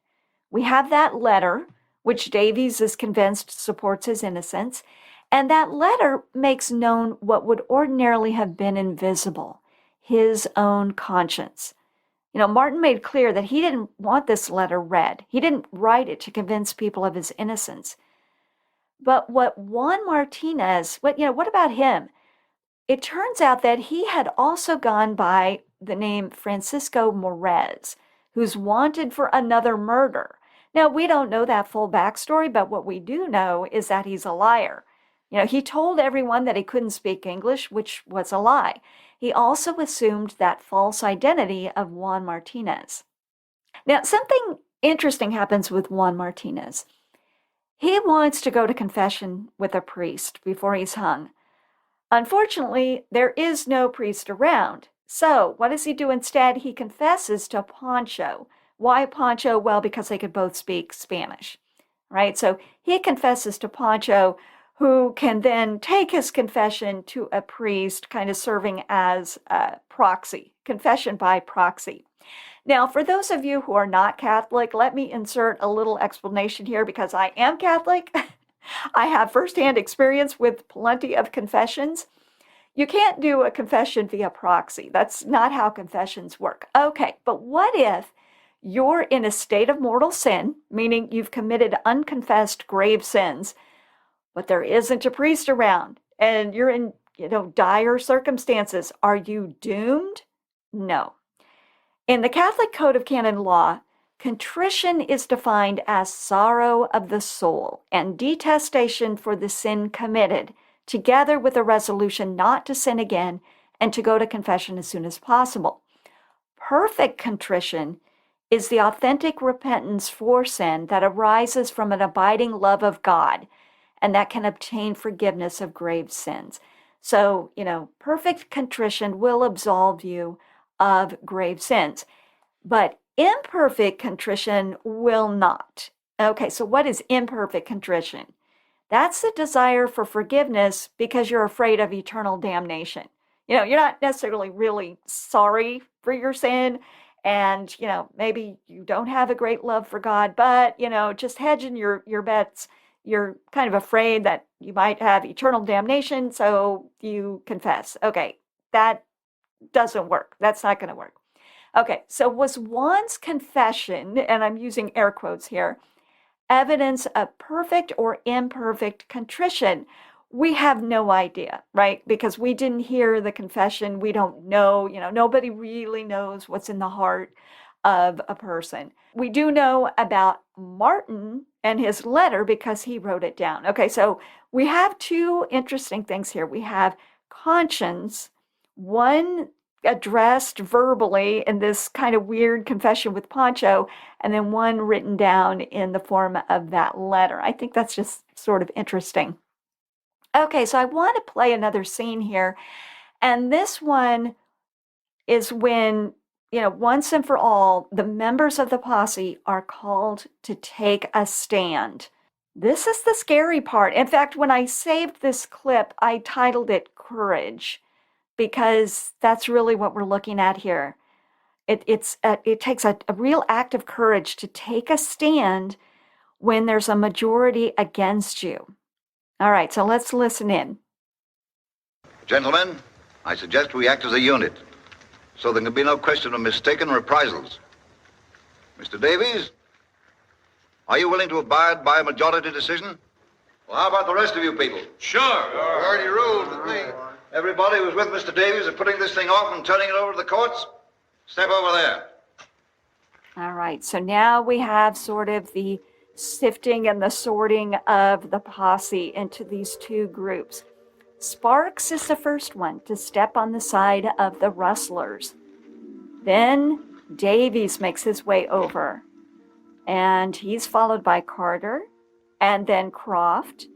We have that letter, which Davies is convinced supports his innocence, and that letter makes known what would ordinarily have been invisible, his own conscience. Martin made clear that he didn't want this letter read. He didn't write it to convince people of his innocence. But what Juan Martinez, what about him? It turns out that he had also gone by the name Francisco Morez, who's wanted for another murder. Now, we don't know that full backstory, but what we do know is that he's a liar. He told everyone that he couldn't speak English, which was a lie. He also assumed that false identity of Juan Martinez. Now, something interesting happens with Juan Martinez. He wants to go to confession with a priest before he's hung. Unfortunately, there is no priest around, So what does he do instead? He confesses to Pancho. Why Pancho? Well, because they could both speak Spanish, right? So he confesses to Pancho, who can then take his confession to a priest, kind of serving as a proxy, confession by proxy. Now, for those of you who are not Catholic, let me insert a little explanation here because I am Catholic. I have firsthand experience with plenty of confessions. You can't do a confession via proxy. That's not how confessions work. Okay, but what if you're in a state of mortal sin, meaning you've committed unconfessed grave sins, but there isn't a priest around and you're in, dire circumstances? Are you doomed? No. In the Catholic Code of Canon Law, contrition is defined as sorrow of the soul and detestation for the sin committed, together with a resolution not to sin again and to go to confession as soon as possible. Perfect contrition is the authentic repentance for sin that arises from an abiding love of God and that can obtain forgiveness of grave sins. So, perfect contrition will absolve you of grave sins, but imperfect contrition will not. Okay, so what is imperfect contrition? That's the desire for forgiveness because you're afraid of eternal damnation. You're not necessarily really sorry for your sin, and, maybe you don't have a great love for God, but, just hedging your bets, you're kind of afraid that you might have eternal damnation, so you confess. Okay, that doesn't work. That's not going to work. Okay, so was Juan's confession, and I'm using air quotes here, evidence of perfect or imperfect contrition? We have no idea, right? Because we didn't hear the confession. We don't know, nobody really knows what's in the heart of a person. We do know about Martin and his letter because he wrote it down. Okay, so we have two interesting things here. We have conscience, one addressed verbally in this kind of weird confession with Pancho, and then one written down in the form of that letter. I think that's just sort of interesting. Okay, so I want to play another scene here, and this one is when, once and for all, the members of the posse are called to take a stand. This is the scary part. In fact, when I saved this clip, I titled it Courage, because that's really what we're looking at here. It takes a real act of courage to take a stand when there's a majority against you. All right, so let's listen in. Gentlemen, I suggest we act as a unit, so there can be no question of mistaken reprisals. Mr. Davies, are you willing to abide by a majority decision? Well, how about the rest of you people? Sure. Already ruled with me. Everybody who's with Mr. Davies is putting this thing off and turning it over to the courts. Step over there. All right, so now we have sort of the sifting and the sorting of the posse into these two groups. Sparks is the first one to step on the side of the rustlers. Then Davies makes his way over, and he's followed by Carter, and then Croft,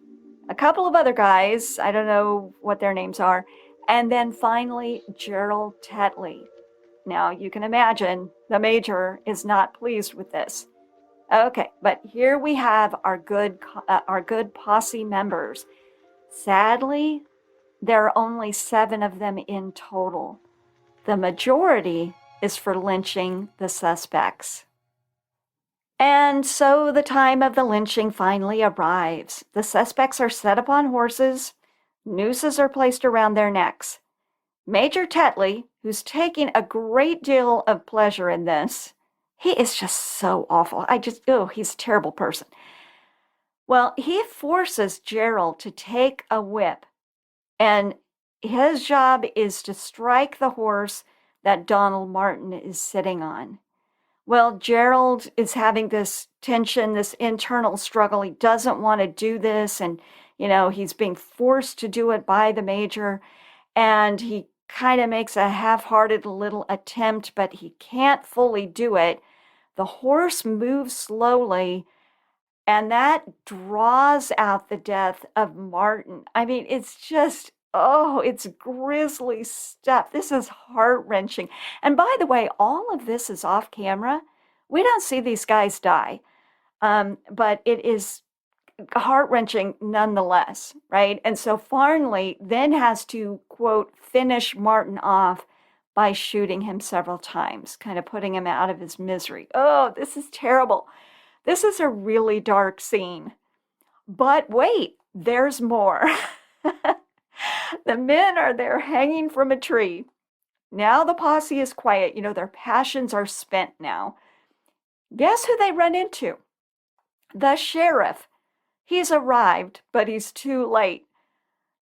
a couple of other guys, I don't know what their names are, and then finally Gerald Tetley. Now you can imagine the major is not pleased with this. Okay, but here we have our good posse members. Sadly, there are only 7 of them in total. The majority is for lynching the suspects. And so the time of the lynching finally arrives. The suspects are set upon horses. Nooses are placed around their necks. Major Tetley, who's taking a great deal of pleasure in this, he is just so awful. He's a terrible person. Well, he forces Gerald to take a whip, and his job is to strike the horse that Donald Martin is sitting on. Well, Gerald is having this tension, this internal struggle. He doesn't want to do this, and, he's being forced to do it by the major, and he kind of makes a half-hearted little attempt, but he can't fully do it. The horse moves slowly, and that draws out the death of Martin. I mean, it's just, Oh, it's grisly stuff. This is heart-wrenching. And by the way, all of this is off camera. We don't see these guys die. But it is heart-wrenching nonetheless, right? And so Farnley then has to, quote, finish Martin off by shooting him several times, kind of putting him out of his misery. Oh, this is terrible. This is a really dark scene. But wait, there's more. The men are there hanging from a tree. Now the posse is quiet. Their passions are spent now. Guess who they run into? The sheriff. He's arrived, but he's too late.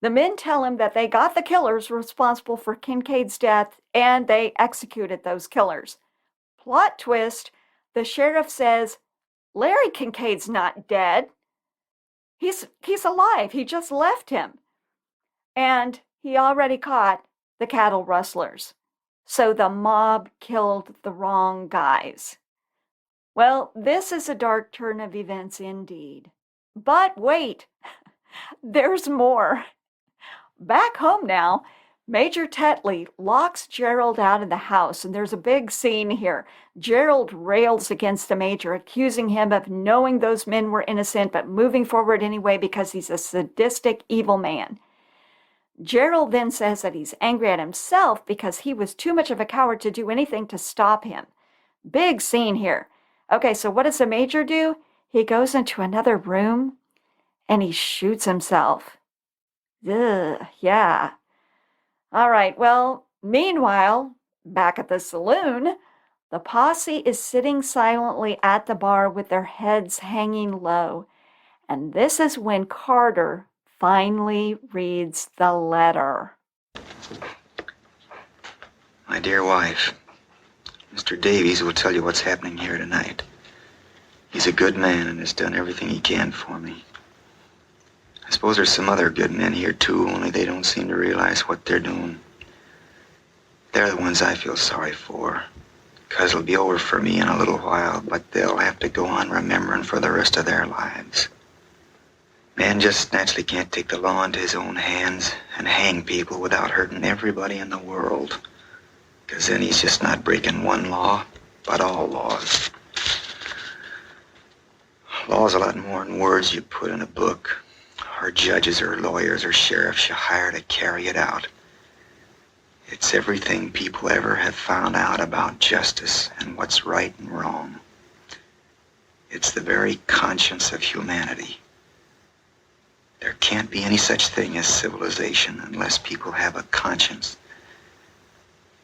The men tell him that they got the killers responsible for Kincaid's death, and they executed those killers. Plot twist, the sheriff says, Larry Kincaid's not dead. He's alive. He just left him. And he already caught the cattle rustlers. So the mob killed the wrong guys. Well, this is a dark turn of events indeed. But wait, there's more. Back home now, Major Tetley locks Gerald out of the house, and there's a big scene here. Gerald rails against the Major, accusing him of knowing those men were innocent, but moving forward anyway because he's a sadistic, evil man. Gerald then says that he's angry at himself because he was too much of a coward to do anything to stop him. Big scene here. Okay, so what does the Major do? He goes into another room and he shoots himself. Ugh, yeah. All right, well, meanwhile, back at the saloon, the posse is sitting silently at the bar with their heads hanging low. And this is when Carter finally reads the letter. My dear wife, Mr. Davies will tell you what's happening here tonight. He's a good man and has done everything he can for me. I suppose there's some other good men here too, only they don't seem to realize what they're doing. They're the ones I feel sorry for, because it'll be over for me in a little while, but they'll have to go on remembering for the rest of their lives. Man just naturally can't take the law into his own hands and hang people without hurting everybody in the world, because then he's just not breaking one law, but all laws. Law's a lot more than words you put in a book, or judges or lawyers or sheriffs you hire to carry it out. It's everything people ever have found out about justice and what's right and wrong. It's the very conscience of humanity. There can't be any such thing as civilization unless people have a conscience.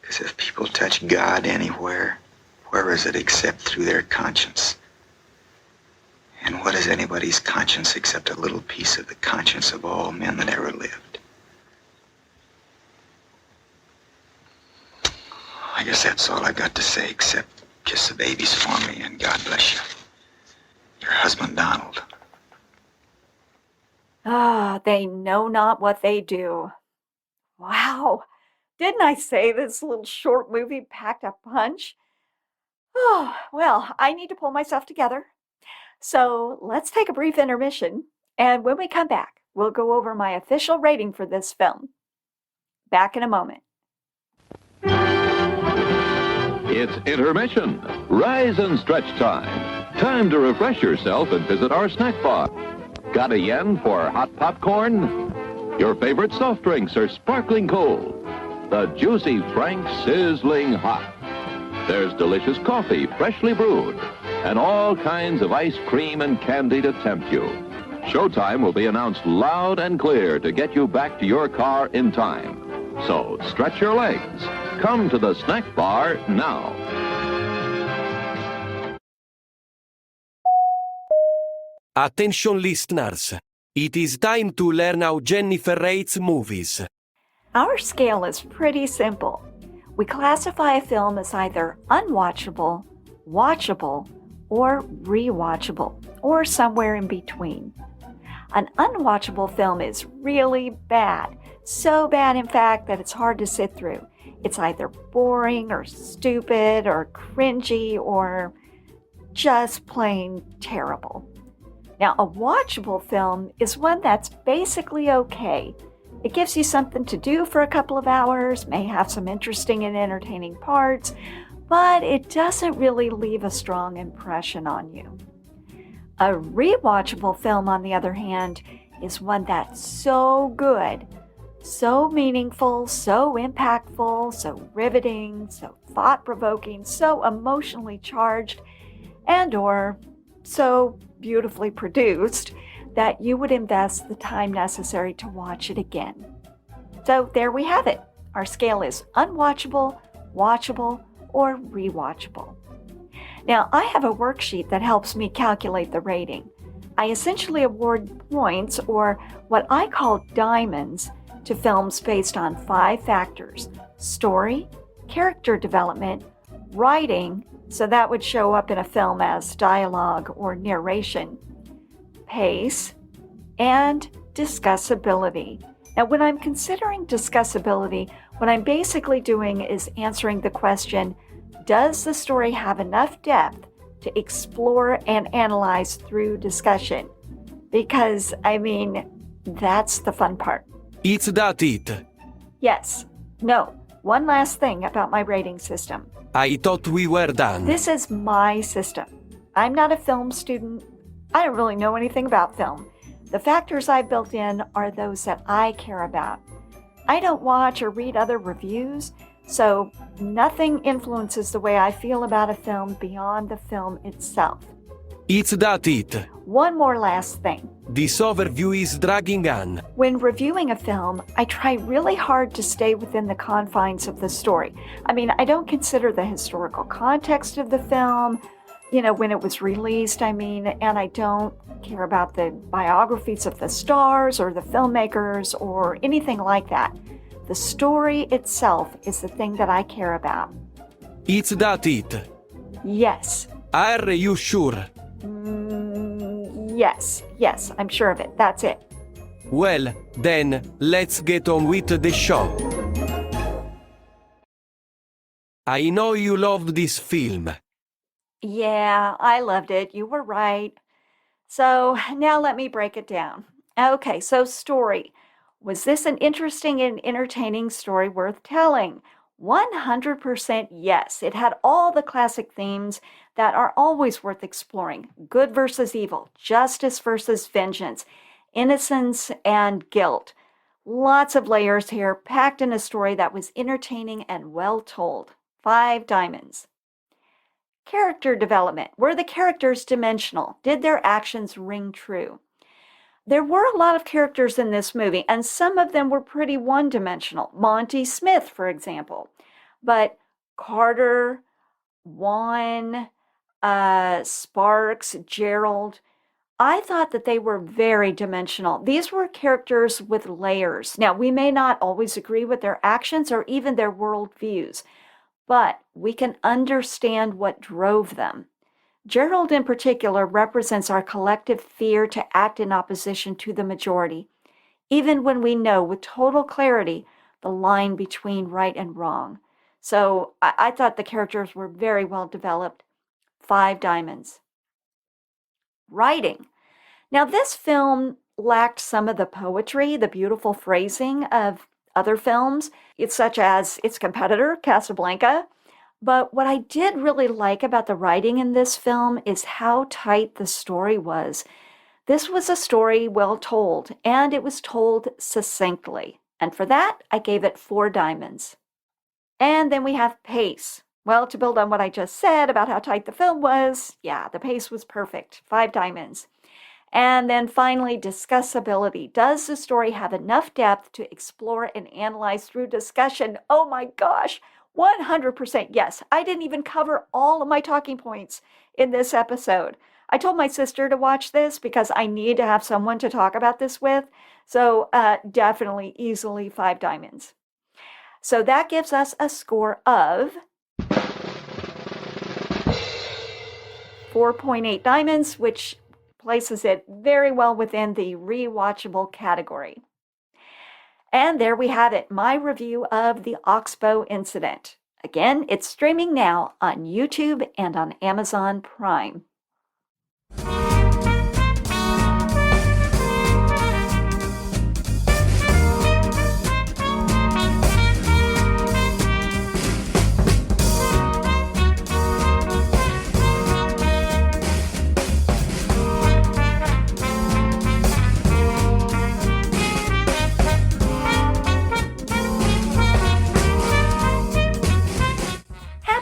Because if people touch God anywhere, where is it except through their conscience? And what is anybody's conscience except a little piece of the conscience of all men that ever lived? I guess that's all I got to say, except kiss the babies for me and God bless you. Your husband, Donald. They know not what they do. Wow. Didn't I say this little short movie packed a punch? Oh, well, I need to pull myself together. So let's take a brief intermission, and when we come back, we'll go over my official rating for this film. Back in a moment. It's intermission. Rise and stretch time. Time to refresh yourself and visit our snack bar. Got a yen for hot popcorn? Your favorite soft drinks are sparkling cold. The juicy Frank sizzling hot. There's delicious coffee, freshly brewed, and all kinds of ice cream and candy to tempt you. Showtime will be announced loud and clear to get you back to your car in time. So stretch your legs. Come to the snack bar now. Attention listeners, it is time to learn how Jennifer rates movies. Our scale is pretty simple. We classify a film as either unwatchable, watchable, or rewatchable, or somewhere in between. An unwatchable film is really bad, so bad in fact that it's hard to sit through. It's either boring or stupid or cringy or just plain terrible. Now, a watchable film is one that's basically okay. It gives you something to do for a couple of hours, may have some interesting and entertaining parts, but it doesn't really leave a strong impression on you. A rewatchable film, on the other hand, is one that's so good, so meaningful, so impactful, so riveting, so thought-provoking, so emotionally charged, and/or so beautifully produced that you would invest the time necessary to watch it again. So there we have it. Our scale is unwatchable, watchable, or rewatchable. Now, I have a worksheet that helps me calculate the rating. I essentially award points, or what I call diamonds, to films based on 5 factors: story, character development, writing, so that would show up in a film as dialogue or narration, pace, and discussability. Now, when I'm considering discussability, what I'm basically doing is answering the question, does the story have enough depth to explore and analyze through discussion? Because, that's the fun part. It's that it. Yes. No. One last thing about my rating system. I thought we were done. This is my system. I'm not a film student. I don't really know anything about film. The factors I've built in are those that I care about. I don't watch or read other reviews, so nothing influences the way I feel about a film beyond the film itself. It's that it. One more last thing. This overview is dragging on. When reviewing a film, I try really hard to stay within the confines of the story. I don't consider the historical context of the film, when it was released, and I don't care about the biographies of the stars or the filmmakers or anything like that. The story itself is the thing that I care about. It's that it. Yes. Are you sure? Yes, I'm sure of it. That's it. Well, then, let's get on with the show. I know you loved this film. Yeah, I loved it. You were right. So now let me break it down. Okay, so story. Was this an interesting and entertaining story worth telling? 100% yes. It had all the classic themes that are always worth exploring. Good versus evil, justice versus vengeance, innocence and guilt. Lots of layers here, packed in a story that was entertaining and well told. 5 diamonds. Character development. Were the characters dimensional? Did their actions ring true? There were a lot of characters in this movie, and some of them were pretty one-dimensional. Monty Smith, for example. But Carter, Juan, Sparks, Gerald, I thought that they were very dimensional. These were characters with layers. Now, we may not always agree with their actions or even their worldviews, but we can understand what drove them. Gerald in particular represents our collective fear to act in opposition to the majority, even when we know with total clarity the line between right and wrong. So I thought the characters were very well developed. 5 diamonds. Writing. Now, this film lacked some of the poetry, the beautiful phrasing of other films, such as its competitor, Casablanca. But what I did really like about the writing in this film is how tight the story was. This was a story well told, and it was told succinctly. And for that, I gave it 4 diamonds. And then we have pace. Well, to build on what I just said about how tight the film was, yeah, the pace was perfect. 5 diamonds. And then finally, discussability. Does the story have enough depth to explore and analyze through discussion? Oh my gosh, 100% yes. I didn't even cover all of my talking points in this episode. I told my sister to watch this because I need to have someone to talk about this with. So definitely, easily 5 diamonds. So that gives us a score of 4.8 diamonds, which places it very well within the rewatchable category. And there we have it, my review of the Oxbow incident. Again, it's streaming now on YouTube and on Amazon Prime.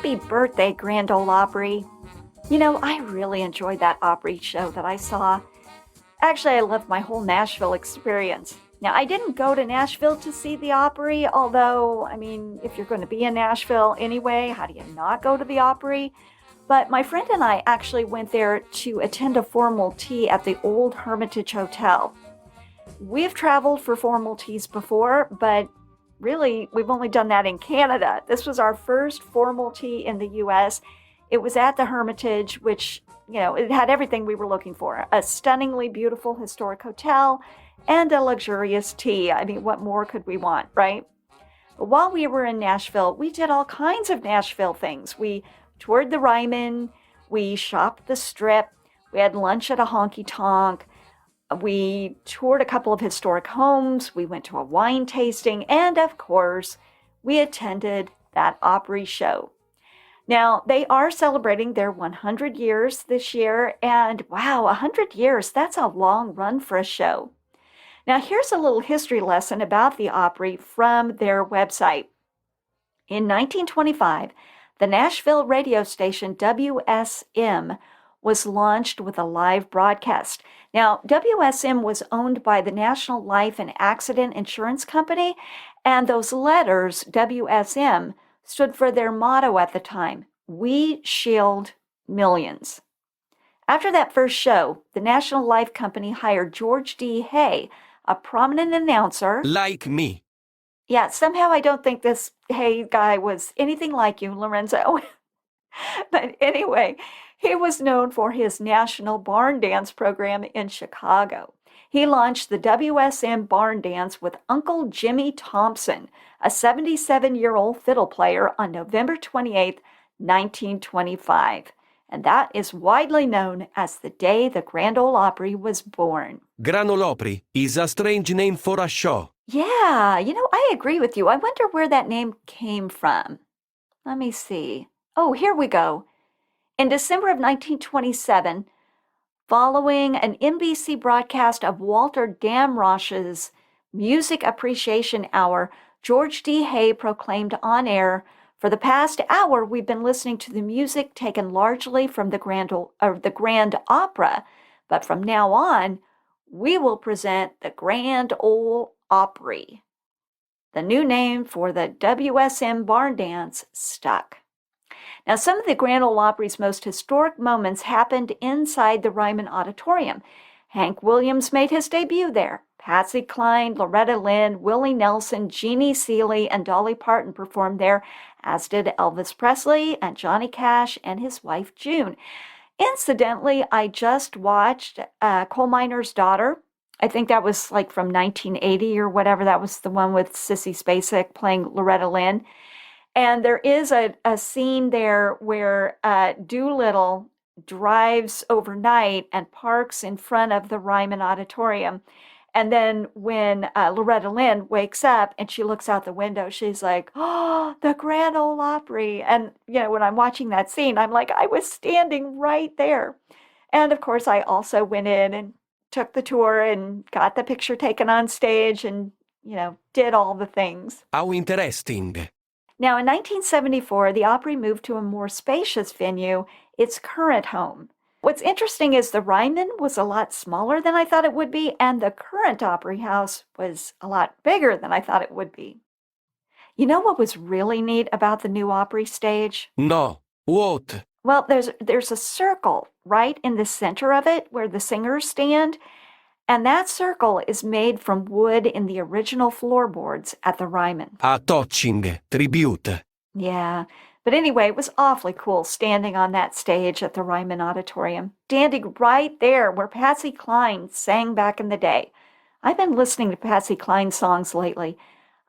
Happy birthday, Grand Ole Opry. You know, I really enjoyed that Opry show that I saw. Actually, I loved my whole Nashville experience. Now, I didn't go to Nashville to see the Opry, although, I mean, if you're going to be in Nashville anyway, how do you not go to the Opry? But my friend and I actually went there to attend a formal tea at the Old Hermitage Hotel. We've traveled for formal teas before, but really, we've only done that in Canada. This was our first formal tea in the U.S. It was at the Hermitage, which, you know, it had everything we were looking for. A stunningly beautiful historic hotel and a luxurious tea. I mean, what more could we want, right? But while we were in Nashville, we did all kinds of Nashville things. We toured the Ryman, we shopped the Strip, we had lunch at a honky-tonk, we toured a couple of historic homes, we went to a wine tasting, and of course, we attended that Opry show. Now, they are celebrating their 100 years this year, and wow, 100 years, that's a long run for a show. Now, here's a little history lesson about the Opry from their website. In 1925, the Nashville radio station WSM was launched with a live broadcast. Now, WSM was owned by the National Life and Accident Insurance Company, and those letters, WSM, stood for their motto at the time, "We Shield Millions." After that first show, the National Life Company hired George D. Hay, a prominent announcer. Like me. Yeah, somehow I don't think this Hay guy was anything like you, Lorenzo. But anyway, he was known for his national barn dance program in Chicago. He launched the WSM barn dance with Uncle Jimmy Thompson, a 77-year-old fiddle player, on November 28, 1925. And that is widely known as the day the Grand Ole Opry was born. Grand Ole Opry is a strange name for a show. Yeah, you know, I agree with you. I wonder where that name came from. Let me see. Oh, here we go. In December of 1927, following an NBC broadcast of Walter Damrosch's Music Appreciation Hour, George D. Hay proclaimed on air, "For the past hour, we've been listening to the music taken largely from the Grand Opera, but from now on, we will present the Grand Ole Opry." The new name for the WSM barn dance stuck. Now, some of the Grand Ole Opry's most historic moments happened inside the Ryman Auditorium. Hank Williams made his debut there. Patsy Cline, Loretta Lynn, Willie Nelson, Jeannie Seeley, and Dolly Parton performed there, as did Elvis Presley and Johnny Cash and his wife June. Incidentally, I just watched Coal Miner's Daughter. I think that was like from 1980 or whatever. That was the one with Sissy Spacek playing Loretta Lynn. And there is a scene there where Doolittle drives overnight and parks in front of the Ryman Auditorium. And then when Loretta Lynn wakes up and she looks out the window, she's like, "Oh, the Grand Ole Opry." And, you know, when I'm watching that scene, I'm like, I was standing right there. And, of course, I also went in and took the tour and got the picture taken on stage and, you know, did all the things. How interesting. Now, in 1974, the Opry moved to a more spacious venue, its current home. What's interesting is the Ryman was a lot smaller than I thought it would be, and the current Opry House was a lot bigger than I thought it would be. You know what was really neat about the new Opry stage? No. What? Well, there's a circle right in the center of it where the singers stand, and that circle is made from wood in the original floorboards at the Ryman. A touching tribute. Yeah, but anyway, it was awfully cool standing on that stage at the Ryman Auditorium, standing right there where Patsy Cline sang back in the day. I've been listening to Patsy Cline songs lately.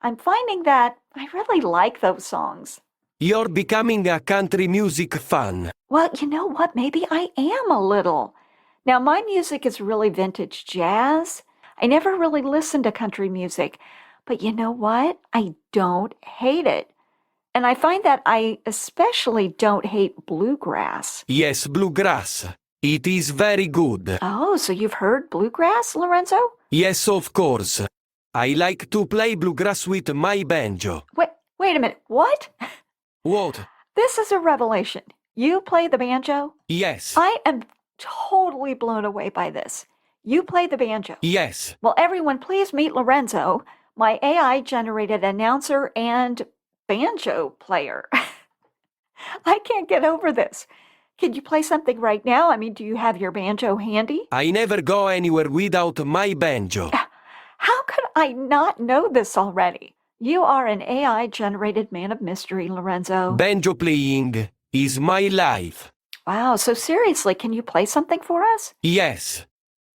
I'm finding that I really like those songs. You're becoming a country music fan. Well, you know what? Maybe I am a little. Now, my music is really vintage jazz. I never really listened to country music, but you know what? I don't hate it. And I find that I especially don't hate bluegrass. Yes, bluegrass. It is very good. Oh, so you've heard bluegrass, Lorenzo? Yes, of course. I like to play bluegrass with my banjo. Wait a minute. What? What? This is a revelation. You play the banjo? Yes. I am totally blown away by this. You play the banjo? Yes. Well, everyone, please meet Lorenzo, my AI-generated announcer and banjo player. I can't get over this. Can you play something right now? I mean, do you have your banjo handy? I never go anywhere without my banjo. How could I not know this already? You are an AI-generated man of mystery, Lorenzo. Banjo playing is my life. Wow, so seriously, can you play something for us? Yes.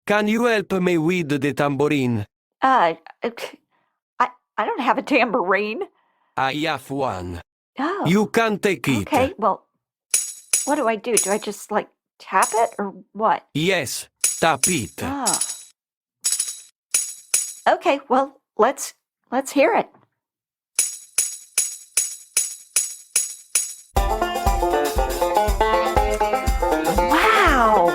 Can you help me with the tambourine? I don't have a tambourine. I have one. Oh. You can take it. Okay, well, what do? Do I just, tap it or what? Yes, tap it. Ah. Okay, well, let's hear it. Wow!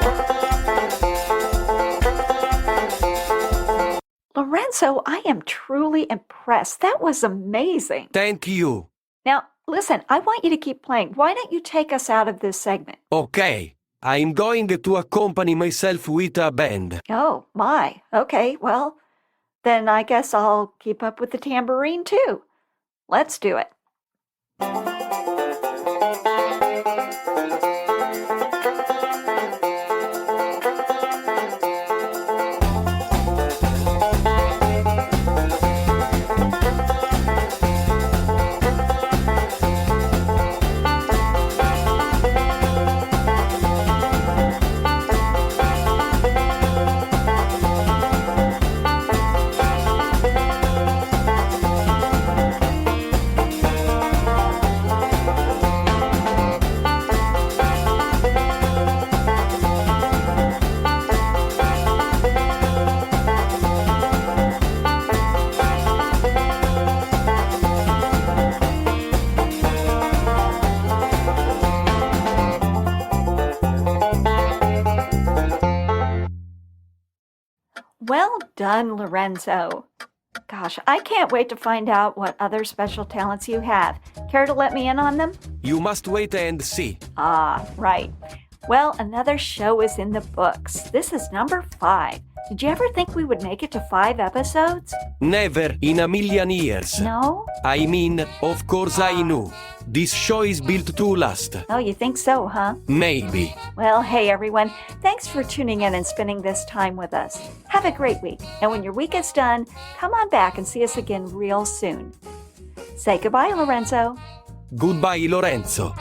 Lorenzo, I am truly impressed. That was amazing. Thank you. Now, listen, I want you to keep playing. Why don't you take us out of this segment? Okay. I'm going to accompany myself with a band. Oh, my. Okay, well, then I guess I'll keep up with the tambourine too. Let's do it. Well done, Lorenzo. Gosh, I can't wait to find out what other special talents you have. Care to let me in on them? You must wait and see. Ah, right. Well, another show is in the books. This is number 5. Did you ever think we would make it to 5 episodes? Never in a million years. No? I mean, of course I knew. This show is built to last. Oh, you think so, huh? Maybe. Well, hey everyone. Thanks for tuning in and spending this time with us. Have a great week. And when your week is done, come on back and see us again real soon. Say goodbye, Lorenzo. Goodbye, Lorenzo.